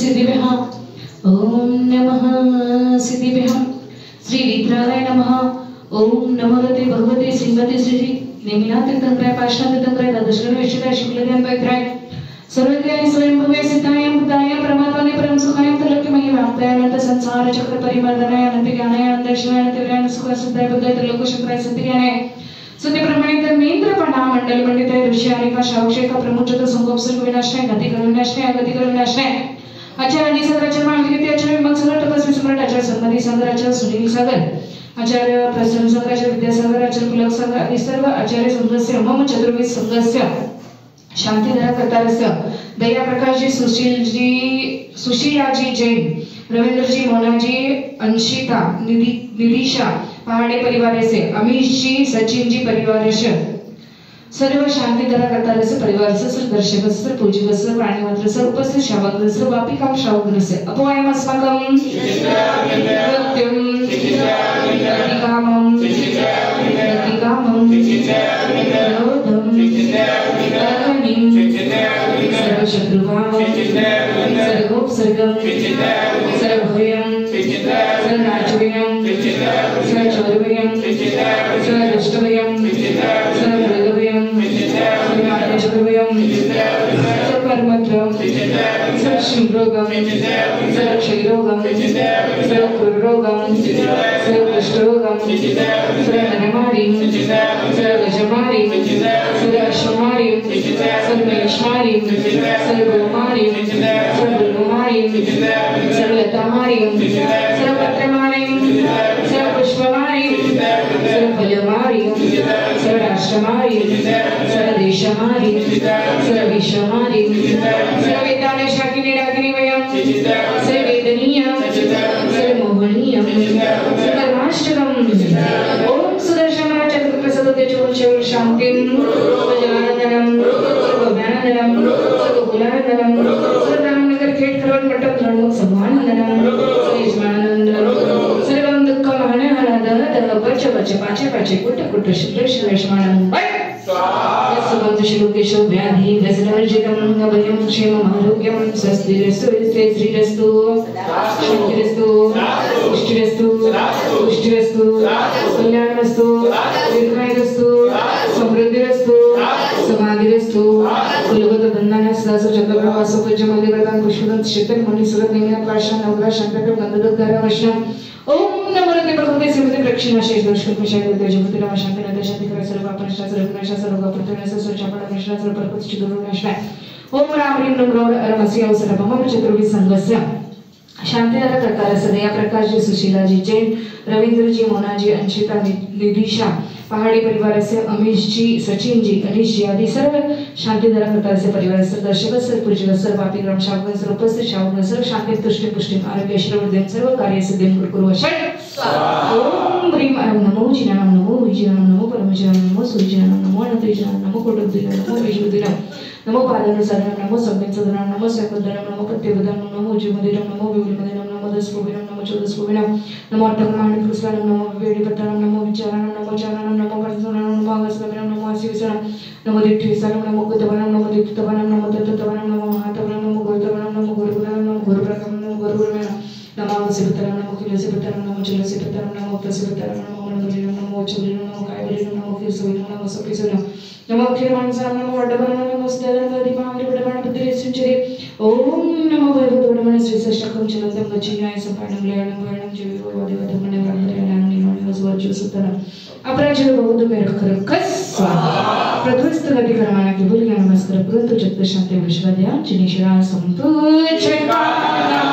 सिद्धिभ्यः ओम नमः सिद्धिभ्यः श्री विद्राय नमः ओम नमोते भगवते श्रीमते श्री नेमिनातीर्थंक्राय पाषाणतीर्थंक्राय द्वादशकर्ण विशुद्धाय शुक्लज्ञान पैत्राय सर्वज्ञानी स्वयंभुवे सिद्धाय बुद्धाय परमात्मने परम सुखाय त्रिलोक्य महिमाप्ताय अनंत संसार चक्र परिमर्दनाय अनंत ज्ञानाय अनंत शिवाय अनंत वीराय सुख सिद्धाय बुद्धाय त्रिलोक शंकराय सत्य ज्ञानाय सत्य प्रमाणित धर्मेंद्र पणा मंडल पंडिताय ऋषि अनेका शावक्षेका प्रमुचत संगोपसर्ग विनाशनाय गति कर विनाशनाय गति कर विनाशनाय आचार्य आदि सगराचार्य मार्गिते आचार्य मग सगळ तपस्वी सम्राट आचार्य संमती सागर आचार्य सुनील सागर आचार्य प्रसन्न सागर आचार्य विद्यासागर आचार्य पुलक सागर आदि सर्व आचार्य संघस्य मम चतुर्वेद संघस्य शांतिधरा करतारस्य दया प्रकाश जी सुशीला जी जैन रवींद्र जी मोनाजी अंशिता निदिशा पहाड़े परिवार से अमीश जी सचिन जी परिवार से सर्व शांतिधरा करतारस्य परिवार से सर्व दर्शक सर्व पूजक सर्व प्राणीमात्र सर्व उपस्थित श्रावक सर्व वापिकाम श्रावक से अपवायम अस्माकं सत्यम प्रतिकामं सर्वशत्रुभावं सर्वोपसर्गं सर्वभयं सर्वनाशभयं सर्वचौरभयं सर्वदुष्टभयं सर्वभृगभयं सर्वमार्गचक्रभयं सर्वकर्मत्रं सर्वशृङ्गरोगं सर्वक्षयरोगं सर्वकुरुरोगं सर्वकुष्ठरोगं सर्वधनमारिं सर्वगजमारिं सर्वश्वमारिं सर्वमेषमारिं सर्वगोमारिं सर्वगुरुमारिं सर्वलतामारिं सर्वपत्रमारिं सर्वपुष्पमारिं सर्वफलमारिं सर्वराष्ट्रमारिं सर्वदेशमारिं सर्वविश्वमारिं सर्ववेदाने शाकिनी डाकिनी वयं सर्ववेदनीयं सर्वमोहनीयं सर्वराष्ट्रकं ओम सुदर्शनाय चक्रप्रसादते चोर शांतिं सर्वजनानंदनं सर्वज्ञानंदनं सर्वकुलानंदनं सर्वरामनगर खेड खरवड मठम धर्मक सम्मानंदनं सर्वज्ञानंदनं सर्वं दुःखमहनहनदहदह बच बच पाचे पाचे कुट कुट शुक्र शिवेशमानं स्वाहा श्रीलोकेशो व्याधि व्यसनवर्जितं अभयं क्षेमं आरोग्यं स्वस्तिरस्तु श्रीरस्तु शान्तिरस्तु पुष्टिरस्तु पुष्टिरस्तु कल्याणमस्तु दीर्घायुरस्तु समृद्धिरस्तु समाधिरस्तु कुलगत बंधन सहस्र चक्रप्रवास पूज्यमध्ये प्रदान पुष्पदंत शीतल मणि सुरत नेमिना पाषाण नवग्रह शंकर गंधदुग्धार वर्षम ओम नमो भगवते श्रीमते प्रक्षिणा शेष दर्शन विषय जगति राम शांति नद शांति कर सर्व अपनश्रा सर्व विनाशा सर्व अपनश्रा सर्व चापड़ विनाशा सर्व परपच दुर्विनाशा ओम राम ह्रीं नमो रमसी अवसर मम चतुर्विध संघस्य शांतिधरा करतारस्य दया प्रकाश जी सुशीला जी जैन रवींद्र जी मोना जी अंशिता निदिशा पहाड़ी परिवार से अमीश जी सचिन जी अनीश जी आदि सर्व शांतिधरा करतारस्य परिवार से दर्शक सर्व पूजक सर्व वापी ग्राम शावक सर्व उपस्थित शावक सर्व शांति तुष्टि पुष्टि आरोग्य श्रवण सर्व कार्य सिद्धिं कुरु ओम ह्रीं नमो जिनाम नमो विजिनाम नमो परमजिनाम नमो सूर्यजिनाम नमो अनंतजिनाम नमो कोटुदिनाम नमो विष्णुदिनाम नमो पादानुसारनाम नमो संवेदसदनाम नमो सैकदनाम नमो पत्यवदानम नमो उज्जुमदिनाम नमो विविलमदिनाम नमो दशभुविनाम नमो चौदशभुविनाम नमो अट्टकमाणि कृष्णानाम नमो वेडिपट्टानाम नमो विचारानाम नमो चारानाम नमो वर्धनानाम नमो अगस्त्यानाम नमो आसीविसानाम नमो दिट्ठिविसानाम नमो कुतवनाम नमो दिट्ठितवनाम नमो दत्ततवनाम नमो महातवनाम नमो गुरुतवनाम नमो गुरुगुणाम नमो गुरुप्रकाम नमो गुरुगुरुमेण नमो वसिपतराम नमो किलसिपतराम नमो चलसिपतराम नमो प्रसिपतराम नमो मनोबलिनाम नमो चलिनाम नमो कायबलिनाम नमो किरसविनाम नमो सपिसुनाम नमो अखिलमानसाम नमो वड्डबरम नमो स्तेदनपदिमाविर वड्डबणपतिरेसुंचरे ओम नमो वैभवोडमण श्री सष्टकं चलंतं गच्छिन्याय संपाणं लयनं भयनं जीवो वादिवदमणे ब्रह्मरेणां निवाणि वज्वज्जो सुतनं अपराजय बहुदु मेरखरखस स्वाहा प्रध्वस्त गति कर्माणा की भूल ज्ञान नमस्कार परंतु जगत शांति विश्वद्या जिनिशरा संपूर्ण चैतन्य